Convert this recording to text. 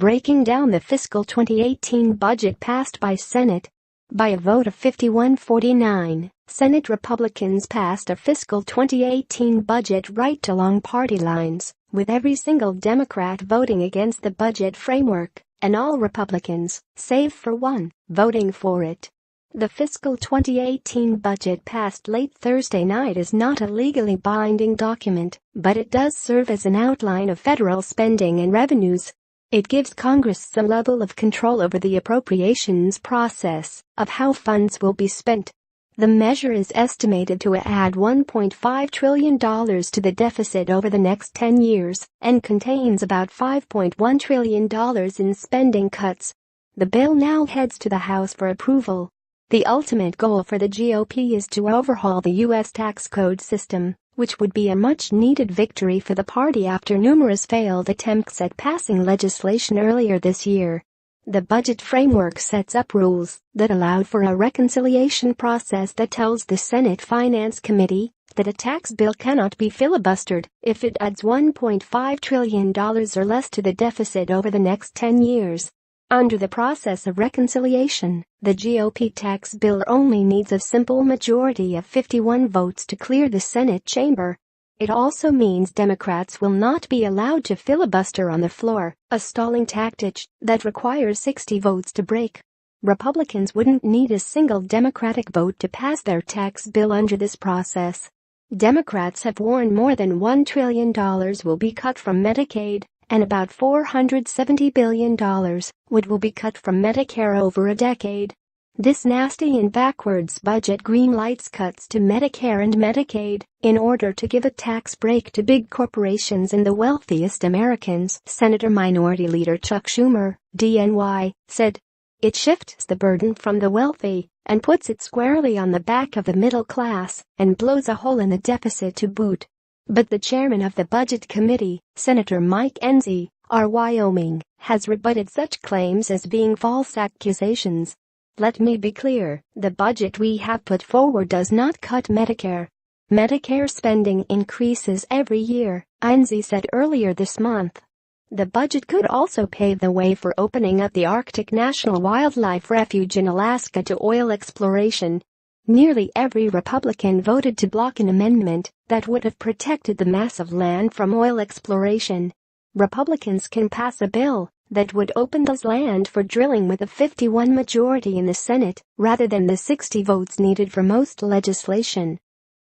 breaking down the fiscal 2018 budget passed by Senate. By a vote of 51-49, Senate Republicans passed a fiscal 2018 budget right along party lines, with every single Democrat voting against the budget framework, and all Republicans, save for one, voting for it. The fiscal 2018 budget passed late Thursday night is not a legally binding document, but it does serve as an outline of federal spending and revenues. It gives Congress some level of control over the appropriations process of how funds will be spent. The measure is estimated to add $1.5 trillion to the deficit over the next 10 years and contains about $5.1 trillion in spending cuts. The bill now heads to the House for approval. The ultimate goal for the GOP is to overhaul the U.S. tax code system, which would be a much-needed victory for the party after numerous failed attempts at passing legislation earlier this year. The budget framework sets up rules that allow for a reconciliation process that tells the Senate Finance Committee that a tax bill cannot be filibustered if it adds $1.5 trillion or less to the deficit over the next 10 years. Under the process of reconciliation, the GOP tax bill only needs a simple majority of 51 votes to clear the Senate chamber. It also means Democrats will not be allowed to filibuster on the floor, a stalling tactic that requires 60 votes to break. Republicans wouldn't need a single Democratic vote to pass their tax bill under this process. Democrats have warned more than $1 trillion will be cut from Medicaid, and about $470 billion will be cut from Medicare over a decade. This nasty and backwards budget greenlights cuts to Medicare and Medicaid in order to give a tax break to big corporations and the wealthiest Americans, Senator Minority Leader Chuck Schumer, DNY, said. It shifts the burden from the wealthy and puts it squarely on the back of the middle class and blows a hole in the deficit to boot. But the chairman of the Budget Committee, Senator Mike Enzi, R. Wyoming, has rebutted such claims as being false accusations. Let me be clear, the budget we have put forward does not cut Medicare. Medicare spending increases every year, Enzi said earlier this month. The budget could also pave the way for opening up the Arctic National Wildlife Refuge in Alaska to oil exploration. Nearly every Republican voted to block an amendment that would have protected the massive land from oil exploration. Republicans can pass a bill that would open this land for drilling with a 51 majority in the Senate rather than the 60 votes needed for most legislation.